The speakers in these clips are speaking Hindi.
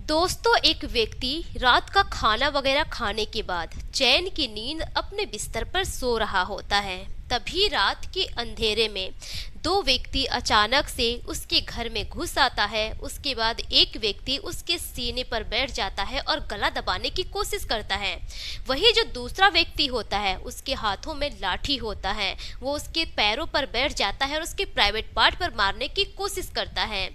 दोस्तों, एक व्यक्ति रात का खाना वगैरह खाने के बाद चैन की नींद अपने बिस्तर पर सो रहा होता है। तभी रात के अंधेरे में दो व्यक्ति अचानक से उसके घर में घुस आता है। उसके बाद एक व्यक्ति उसके सीने पर बैठ जाता है और गला दबाने की कोशिश करता है। वही जो दूसरा व्यक्ति होता है उसके हाथों में लाठी होता है, वो उसके पैरों पर बैठ जाता है और उसके प्राइवेट पार्ट पर मारने की कोशिश करता है।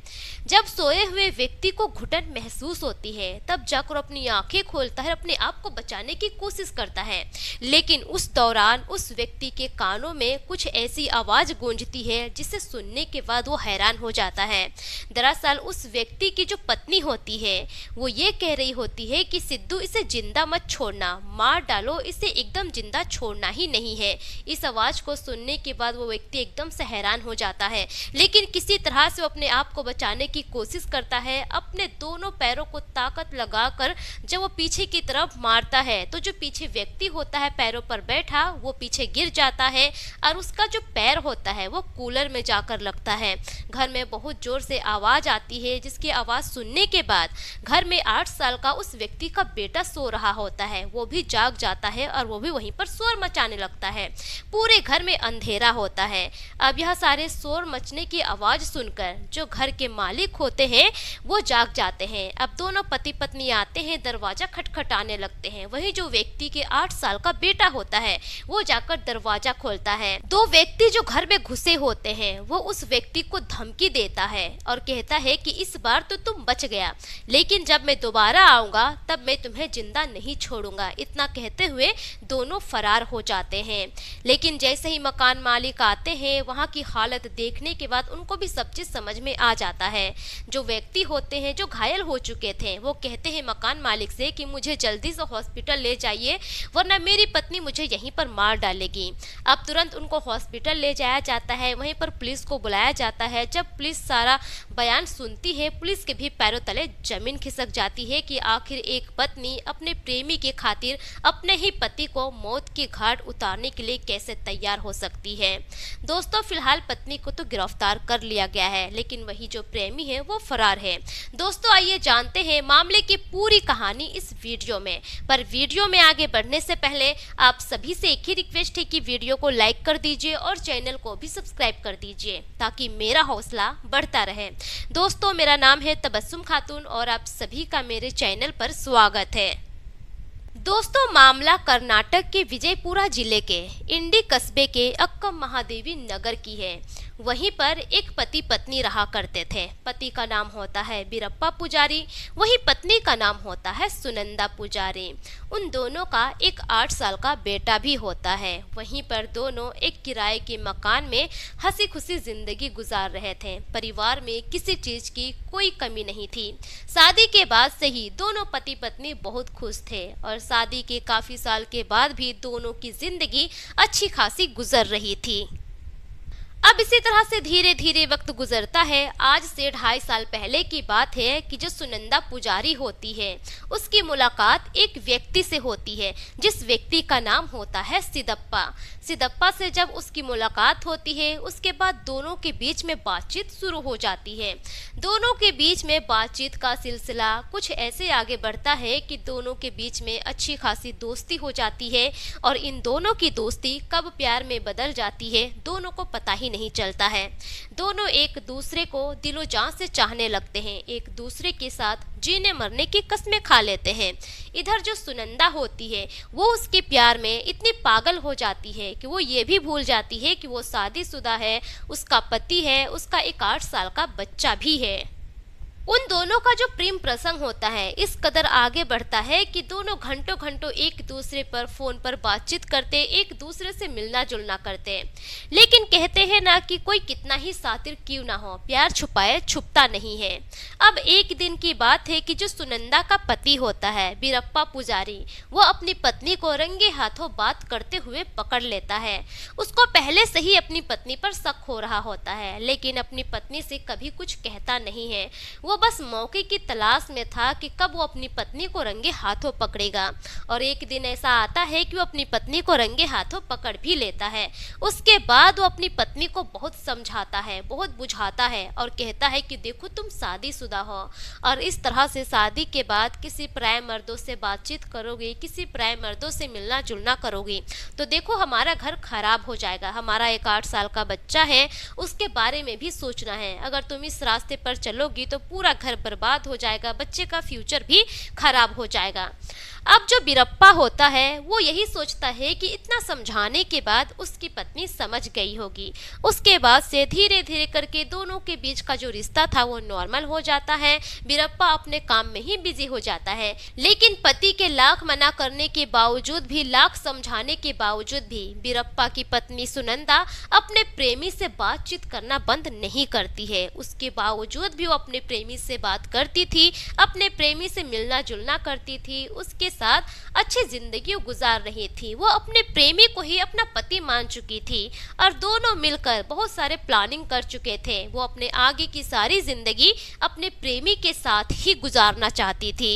जब सोए हुए व्यक्ति को घुटन महसूस होती है तब जाकर अपनी आंखें खोलता है, अपने आप को बचाने की कोशिश करता है। लेकिन उस दौरान उस व्यक्ति के कानों में कुछ ऐसी आवाज गूंजती है जिसे सुनने के बाद वो हैरान हो जाता है। दरअसल उस व्यक्ति की जो पत्नी होती है वो ये कह रही होती है कि सिद्धू, इसे जिंदा मत छोड़ना, मार डालो, इसे एकदम जिंदा छोड़ना ही नहीं है। इस आवाज को सुनने के बाद वो व्यक्ति एकदम से हैरान हो जाता है, लेकिन किसी तरह से वो अपने आप को बचाने की कोशिश करता है। अपने दोनों पैरों को ताकत लगाकर जब वो पीछे की तरफ मारता है तो जो पीछे व्यक्ति होता है पैरों पर बैठा वो पीछे गिर जाता है और उसका जो पैर होता है वो कूलर में जाकर लगता है। घर में बहुत जोर से आवाज आती है, जिसकी आवाज सुनने के बाद घर में 8 साल का उस व्यक्ति का बेटा सो रहा होता है, वो भी जाग जाता है और वो भी वहीं पर शोर मचाने लगता है। पूरे घर में अंधेरा होता है। अब यह सारे शोर मचने की आवाज सुनकर जो घर के मालिक होते हैं वो जाग जाते हैं। अब दोनों पति पत्नी आते हैं, दरवाजा खटखटाने लगते हैं। वही जो व्यक्ति के 8 साल का बेटा होता है वो जाकर दरवाजा खोलता है। दो व्यक्ति जो घर में घुसे होते हैं वो उस व्यक्ति को धमकी देता है और कहता है कि इस बार तो तुम बच गया, लेकिन जब मैं दोबारा आऊंगा तब मैं तुम्हें जिंदा नहीं छोड़ूंगा। इतना कहते हुए दोनों फरार हो जाते हैं। लेकिन जैसे ही मकान मालिक आते हैं वहां की हालत देखने के बाद उनको भी सब चीज समझ में आ जाता है। जो व्यक्ति होते हैं जो घायल हो चुके थे वो कहते हैं मकान मालिक से कि मुझे जल्दी से हॉस्पिटल ले जाइए वरना मेरी पत्नी मुझे यहीं पर मार डालेगी। अब तुरंत उनको हॉस्पिटल ले जाया जाता है। वहीं पर पुलिस को बुलाया जाता है। जब पुलिस सारा बयान सुनती है, पुलिस के भी पैरों तले जमीन खिसक जाती है कि आखिर एक पत्नी अपने प्रेमी के खातिर अपने ही पति को मौत के घाट उतारने के लिए कैसे तैयार हो सकती है। दोस्तों, फिलहाल पत्नी को तो गिरफ्तार कर लिया गया है, लेकिन वही जो प्रेमी है वो फरार है। दोस्तों, आइए जानते हैं मामले की पूरी कहानी इस वीडियो में। पर वीडियो में आगे बढ़ने से पहले आप सभी से एक ही रिक्वेस्ट है कि वीडियो को लाइक कर दीजिए और चैनल को भी सब्सक्राइब कर दीजिए ताकि मेरा हौसला बढ़ता रहे। दोस्तों, मेरा नाम है तबस्सुम खातून और आप सभी का मेरे चैनल पर स्वागत है। दोस्तों, मामला कर्नाटक के विजयपुरा जिले के इंडी कस्बे के अक्कम महादेवी नगर की है। वहीं पर एक पति पत्नी रहा करते थे। पति का नाम होता है बीरप्पा पुजारी, वहीं पत्नी का नाम होता है सुनंदा पुजारी। उन दोनों का एक 8 साल का बेटा भी होता है। वहीं पर दोनों एक किराए के मकान में हंसी खुशी जिंदगी गुजार रहे थे। परिवार में किसी चीज की कोई कमी नहीं थी। शादी के बाद से ही दोनों पति पत्नी बहुत खुश थे और शादी के काफी साल के बाद भी दोनों की जिंदगी अच्छी खासी गुजर रही थी। अब इसी तरह से धीरे धीरे वक्त गुजरता है। आज से 2.5 साल पहले की बात है कि जो सुनंदा पुजारी होती है उसकी मुलाकात एक व्यक्ति से होती है, जिस व्यक्ति का नाम होता है सिदप्पा। सिदप्पा से जब उसकी मुलाकात होती है उसके बाद दोनों के बीच में बातचीत शुरू हो जाती है। दोनों के बीच में बातचीत का सिलसिला कुछ ऐसे आगे बढ़ता है कि दोनों के बीच में अच्छी खासी दोस्ती हो जाती है और इन दोनों की दोस्ती कब प्यार में बदल जाती है दोनों को पता ही नहीं चलता है। दोनों एक दूसरे को दिलो जान से चाहने लगते हैं, एक दूसरे के साथ जीने मरने की कस्में खा लेते हैं। इधर जो सुनंदा होती है वो उसके प्यार में इतनी पागल हो जाती है कि वो ये भी भूल जाती है कि वो शादीशुदा है, उसका पति है, उसका एक 8 साल का बच्चा भी है। उन दोनों का जो प्रेम प्रसंग होता है इस कदर आगे बढ़ता है कि दोनों घंटों घंटों एक दूसरे पर फोन पर बातचीत करते, एक दूसरे से मिलना जुलना करते। लेकिन कहते हैं ना कि कोई कितना ही सातिर क्यों ना हो, प्यार छुपाए छुपता नहीं है। अब एक दिन की बात है कि जो सुनंदा का पति होता है बीरप्पा पुजारी, वो अपनी पत्नी को रंगे हाथों बात करते हुए पकड़ लेता है। उसको पहले से ही अपनी पत्नी पर शक हो रहा होता है, लेकिन अपनी पत्नी से कभी कुछ कहता नहीं है। वो वो बस मौके की तलाश में था कि कब वो अपनी पत्नी को रंगे हाथों पकड़ेगा। और एक दिन ऐसा आता है कि वो अपनी पत्नी को रंगे हाथों पकड़ भी लेता है। उसके बाद वो अपनी पत्नी को बहुत समझाता है, बहुत बुझाता है और कहता है कि देखो तुम शादीशुदा हो और इस तरह से शादी के बाद किसी पराये मर्दों से बातचीत करोगे, किसी पराये मर्दों से मिलना जुलना करोगी तो देखो हमारा घर खराब हो जाएगा। हमारा एक 8 साल का बच्चा है, उसके बारे में भी सोचना है। अगर तुम इस रास्ते पर चलोगी तो पूरा घर बर्बाद हो जाएगा, बच्चे का फ्यूचर भी खराब हो जाएगा। अब जो बीरप्पा होता है वो यही सोचता है कि इतना समझाने के बाद उसकी पत्नी समझ गई होगी। उसके बाद से धीरे धीरे करके दोनों के बीच का जो रिश्ता था वो नॉर्मल हो जाता है। बीरप्पा अपने काम में ही बिजी हो जाता है, लेकिन पति के लाख मना करने के बावजूद भी, लाख समझाने के बावजूद भी बीरप्पा की पत्नी सुनंदा अपने प्रेमी से बातचीत करना बंद नहीं करती है। उसके बावजूद भी वो अपने प्रेमी से बात करती थी, अपने प्रेमी से मिलना जुलना करती थी, उसके साथ अच्छी जिंदगी गुजार रही थी। वो अपने प्रेमी को ही अपना पति मान चुकी थी और दोनों मिलकर बहुत सारे प्लानिंग कर चुके थे। वो अपने आगे की सारी जिंदगी अपने प्रेमी के साथ ही गुजारना चाहती थी।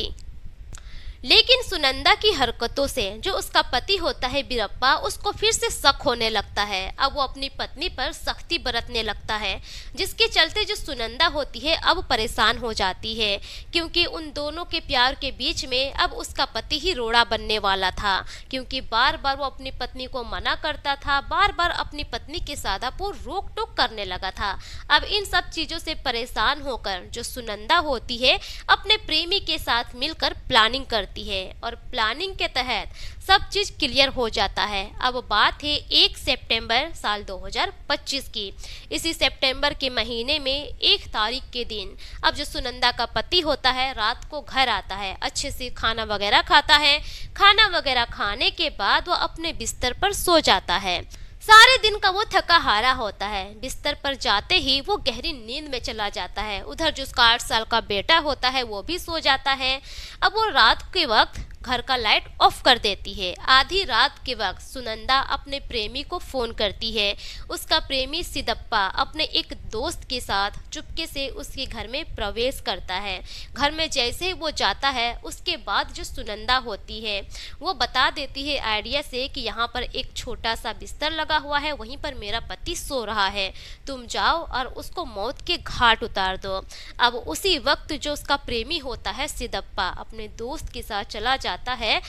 लेकिन सुनंदा की हरकतों से जो उसका पति होता है बीरप्पा, उसको फिर से शक होने लगता है। अब वो अपनी पत्नी पर सख्ती बरतने लगता है, जिसके चलते जो सुनंदा होती है अब परेशान हो जाती है, क्योंकि उन दोनों के प्यार के बीच में अब उसका पति ही रोड़ा बनने वाला था। क्योंकि बार बार वो अपनी पत्नी को मना करता था, बार बार अपनी पत्नी के साथ वो रोक टोक करने लगा था। अब इन सब चीज़ों से परेशान होकर जो सुनंदा होती है अपने प्रेमी के साथ मिलकर प्लानिंग करती है और प्लानिंग के तहत सब चीज क्लियर हो जाता है। अब बात है 1 सितंबर साल 2025 की। इसी सितंबर के महीने में 1 तारीख के दिन अब जो सुनंदा का पति होता है रात को घर आता है, अच्छे से खाना वगैरह खाता है। खाना वगैरह खाने के बाद वो अपने बिस्तर पर सो जाता है। सारे दिन का वो थका हारा होता है, बिस्तर पर जाते ही वो गहरी नींद में चला जाता है। उधर जो उसका 8 साल का बेटा होता है वो भी सो जाता है। अब वो रात के वक्त घर का लाइट ऑफ कर देती है। आधी रात के वक्त सुनंदा अपने प्रेमी को फोन करती है। उसका प्रेमी सिदप्पा अपने एक दोस्त के साथ चुपके से उसके घर में प्रवेश करता है। घर में जैसे ही वो जाता है उसके बाद जो सुनंदा होती है वो बता देती है आइडिया से कि यहाँ पर एक छोटा सा बिस्तर लगा हुआ है, वहीं पर मेरा पति सो रहा है, तुम जाओ और उसको मौत के घाट उतार दो। अब उसी वक्त जो उसका प्रेमी होता है सिदप्पा अपने दोस्त के साथ चला जाता है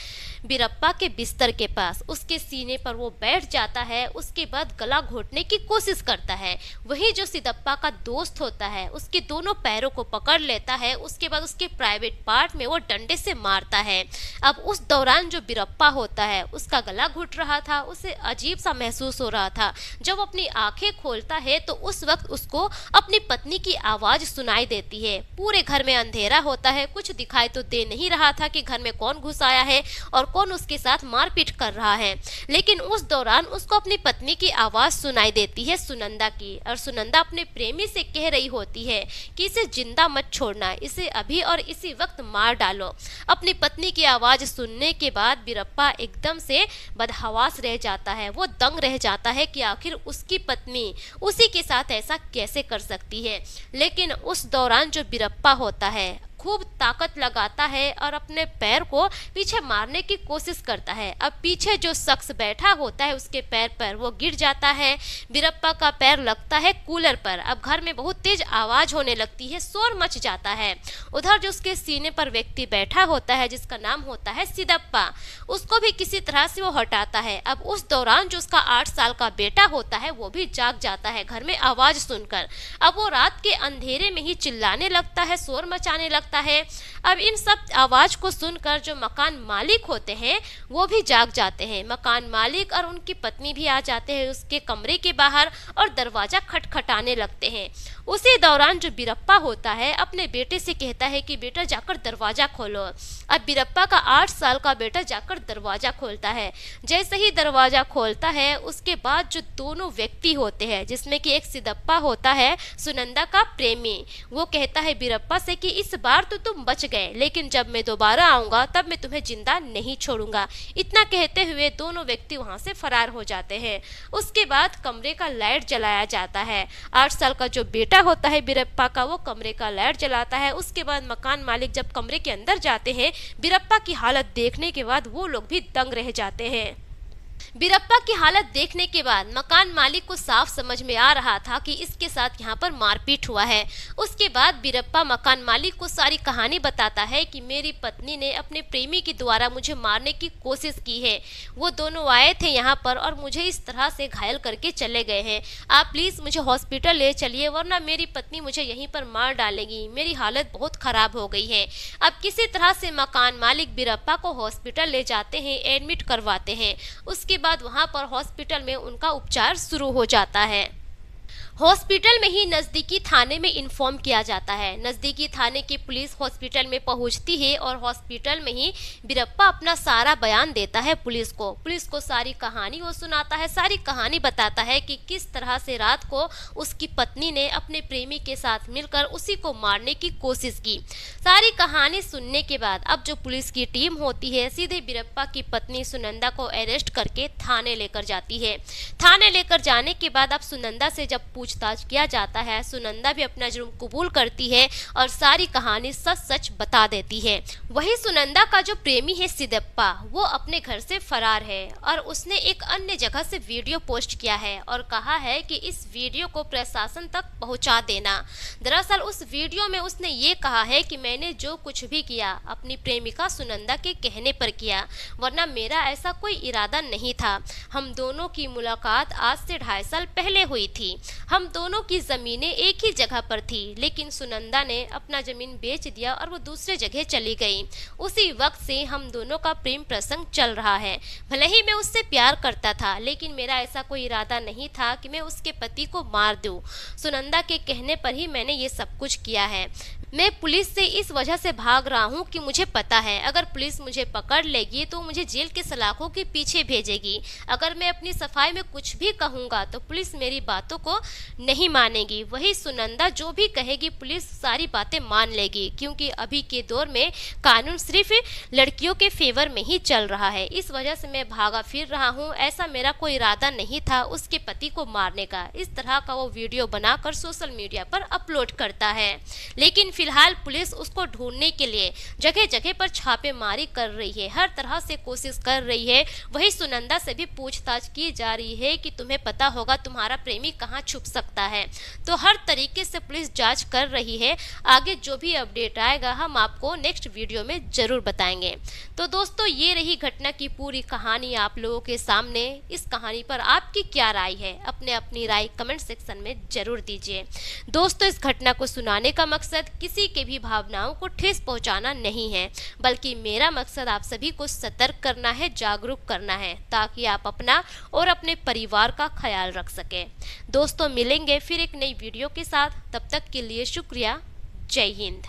बीरप्पा के बिस्तर के पास, उसके सीने पर वो बैठ जाता है। उसके बाद गला घोटने की कोशिश करता है। वही जो सिदप्पा का दोस्त होता है उसके दोनों पैरों को पकड़ लेता है। उसके बाद उसके प्राइवेट पार्ट में वो डंडे से मारता है। अब उस दौरान जो बीरप्पा होता है उसका गला घुट रहा था, उसे अजीब सा महसूस हो रहा था। जब अपनी आंखें खोलता है तो उस वक्त उसको अपनी पत्नी की आवाज सुनाई देती है। पूरे घर में अंधेरा होता है, कुछ दिखाई तो दे नहीं रहा था कि घर में कौन घुस आया है और कौन उसके साथ मारपीट कर रहा है। लेकिन उस दौरान उसको अपनी पत्नी की आवाज सुनाई देती है सुनंदा की, और सुनंदा अपने प्रेमी से कह रही होती है कि इसे जिंदा मत छोड़ना, इसे अभी और इसी वक्त मार डालो। अपनी पत्नी की आवाज सुनने के बाद बीरप्पा एकदम से बदहवास रह जाता है। वो दंग रह जाता है कि आखिर उसकी पत्नी उसी के साथ ऐसा कैसे कर सकती है। लेकिन उस दौरान जो बीरप्पा होता है खूब ताकत लगाता है और अपने पैर को पीछे मारने की कोशिश करता है। अब पीछे जो शख्स बैठा होता है उसके पैर पर वो गिर जाता है। बीरप्पा का पैर लगता है कूलर पर। अब घर में बहुत तेज आवाज होने लगती है, शोर मच जाता है। उधर जो उसके सीने पर व्यक्ति बैठा होता है जिसका नाम होता है सिदप्पा, उसको भी किसी तरह से वो हटाता है। अब उस दौरान जो उसका 8 साल का बेटा होता है वो भी जाग जाता है घर में आवाज सुनकर। अब वो रात के अंधेरे में ही चिल्लाने लगता है, शोर मचाने लगता है। अब इन सब आवाज को सुनकर जो मकान मालिक होते हैं वो भी जाग जाते हैं। मकान मालिक और उनकी पत्नी भी आ जाते हैं उसके कमरे के बाहर और दरवाजा खटखटाने लगते हैं। उसी दौरान जो बीरप्पा होता है अपने बेटे से कहता है कि बेटा जाकर दरवाजा खोलो। अब बीरप्पा का 8 साल का बेटा जाकर दरवाजा खोलता है। जैसे ही दरवाजा खोलता है उसके बाद जो दोनों व्यक्ति होते हैं जिसमें कि एक सिदप्पा होता है सुनंदा का प्रेमी, वो कहता है बीरप्पा से कि इस बार बार तो तुम बच गए, लेकिन जब मैं दोबारा आऊंगा तब मैं तुम्हें जिंदा नहीं छोड़ूंगा। इतना कहते हुए दोनों व्यक्ति वहां से फरार हो जाते हैं। उसके बाद कमरे का लाइट जलाया जाता है। 8 साल का जो बेटा होता है बीरप्पा का, वो कमरे का लाइट जलाता है। उसके बाद मकान मालिक जब कमरे के अंदर जाते हैं, बीरप्पा की हालत देखने के बाद वो लोग भी दंग रह जाते हैं। बीरप्पा की हालत देखने के बाद मकान मालिक को साफ समझ में आ रहा था कि इसके साथ यहाँ पर मारपीट हुआ है। उसके बाद बीरप्पा मकान मालिक को सारी कहानी बताता है कि मेरी पत्नी ने अपने प्रेमी के द्वारा मुझे मारने की कोशिश की है। वो दोनों आए थे यहाँ पर और मुझे इस तरह से घायल करके चले गए हैं। आप प्लीज़ मुझे हॉस्पिटल ले चलिए, वरना मेरी पत्नी मुझे यहीं पर मार डालेगी। मेरी हालत बहुत ख़राब हो गई है। अब किसी तरह से मकान मालिक बीरप्पा को हॉस्पिटल ले जाते हैं, एडमिट करवाते हैं। उसके बाद वहां पर हॉस्पिटल में उनका उपचार शुरू हो जाता है। हॉस्पिटल में ही नज़दीकी थाने में इन्फॉर्म किया जाता है। नज़दीकी थाने की पुलिस हॉस्पिटल में पहुंचती है और हॉस्पिटल में ही बीरप्पा अपना सारा बयान देता है पुलिस को। पुलिस को सारी कहानी वो सुनाता है, सारी कहानी बताता है कि किस तरह से रात को उसकी पत्नी ने अपने प्रेमी के साथ मिलकर उसी को मारने की कोशिश की। सारी कहानी सुनने के बाद अब जो पुलिस की टीम होती है सीधे बीरप्पा की पत्नी सुनंदा को अरेस्ट करके थाने लेकर जाती है। थाने लेकर जाने के बाद अब सुनंदा से जब पूछताछ किया जाता है, सुनंदा भी अपना जुर्म कबूल करती है और सारी कहानी सच सच बता देती है। वही सुनंदा का जो प्रेमी है सिदप्पा, वो अपने घर से फरार है और उसने एक अन्य जगह से वीडियो पोस्ट किया है और कहा है कि इस वीडियो को प्रशासन तक पहुंचा देना। दरअसल उस वीडियो में उसने ये कहा है कि मैंने जो कुछ भी किया अपनी प्रेमिका सुनंदा के कहने पर किया, वरना मेरा ऐसा कोई इरादा नहीं था। हम दोनों की मुलाकात आज से 2.5 साल पहले हुई थी। हम दोनों की ज़मीनें एक ही जगह पर थी, लेकिन सुनंदा ने अपना ज़मीन बेच दिया और वो दूसरे जगह चली गई। उसी वक्त से हम दोनों का प्रेम प्रसंग चल रहा है। भले ही मैं उससे प्यार करता था, लेकिन मेरा ऐसा कोई इरादा नहीं था कि मैं उसके पति को मार दूं। सुनंदा के कहने पर ही मैंने ये सब कुछ किया है। मैं पुलिस से इस वजह से भाग रहा हूँ कि मुझे पता है अगर पुलिस मुझे पकड़ लेगी तो मुझे जेल के सलाखों के पीछे भेजेगी। अगर मैं अपनी सफाई में कुछ भी कहूँगा तो पुलिस मेरी बातों को नहीं मानेगी। वही सुनंदा जो भी कहेगी पुलिस सारी बातें मान लेगी, क्योंकि अभी के दौर में कानून सिर्फ लड़कियों के फेवर में ही चल रहा है। इस वजह से मैं भागा फिर रहा हूँ। ऐसा मेरा कोई इरादा नहीं था उसके पति को मारने का। इस तरह का वो वीडियो बनाकर सोशल मीडिया पर अपलोड करता है। लेकिन फिलहाल पुलिस उसको ढूंढने के लिए जगह जगह पर छापेमारी कर रही है, हर तरह से कोशिश कर रही है। वही सुनंदा से भी पूछताछ की जा रही है कि तुम्हें पता होगा तुम्हारा प्रेमी कहाँ छुप सकता है। तो हर तरीके से पुलिस जांच कर रही है। आगे जो भी अपडेट आएगा हम आपको नेक्स्ट वीडियो में जरूर बताएंगे। तो दोस्तों, ये रही घटना की पूरी कहानी आप लोगों के सामने। इस कहानी पर आपकी क्या राय है, अपनी राय कमेंट सेक्शन में जरूर दीजिए। दोस्तों, इस घटना को सुनाने का मकसद किसी के भी भावनाओं को ठेस पहुंचाना नहीं है, बल्कि मेरा मकसद आप सभी को सतर्क करना है, जागरूक करना है, ताकि आप अपना और अपने परिवार का ख्याल रख सकें। दोस्तों, मिलेंगे फिर एक नई वीडियो के साथ। तब तक के लिए शुक्रिया। जय हिंद।